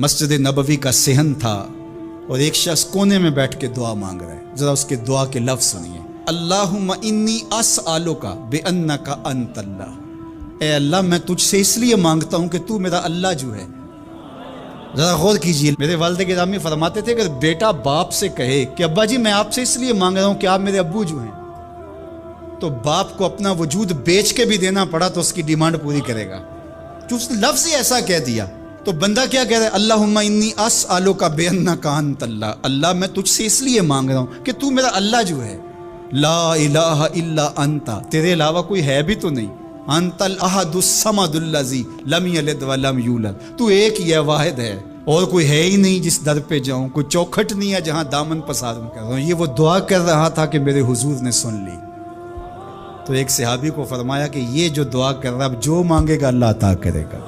مسجد نبوی کا صحن تھا اور ایک شخص کونے میں بیٹھ کے دعا مانگ رہا ہے. ذرا اس کے دعا کے لفظ سنیے. اللہم انی اسألک بانک انت اللہ. اے اللہ میں تجھ سے اس لیے مانگتا ہوں کہ تو میرا اللہ جو ہے. ذرا غور کیجیے. میرے والد گرامی فرماتے تھے کہ بیٹا باپ سے کہے کہ ابا جی میں آپ سے اس لیے مانگ رہا ہوں کہ آپ میرے ابو جو ہیں، تو باپ کو اپنا وجود بیچ کے بھی دینا پڑا تو اس کی ڈیمانڈ پوری کرے گا. جو اس نے لفظ ہی ایسا کہہ دیا تو بندہ کیا کہہ رہا ہے؟ اللہم انی اسألک بانک انت اللہ. اللہ میں تجھ سے اس لیے مانگ رہا ہوں کہ تو میرا اللہ جو ہے. لا الہ الا انت، تیرے علاوہ کوئی ہے بھی تو نہیں. انت الاحد الصمد الذی لم یلد ولم یولد. تو ایک ہی ہے، واحد ہے، اور کوئی ہے ہی نہیں جس در پہ جاؤں. کوئی چوکھٹ نہیں ہے جہاں دامن پساروں کر رہا ہوں. یہ وہ دعا کر رہا تھا کہ میرے حضور نے سن لی. تو ایک صحابی کو فرمایا کہ یہ جو دعا کر رہا ہے اب جو مانگے گا اللہ عطا کرے گا.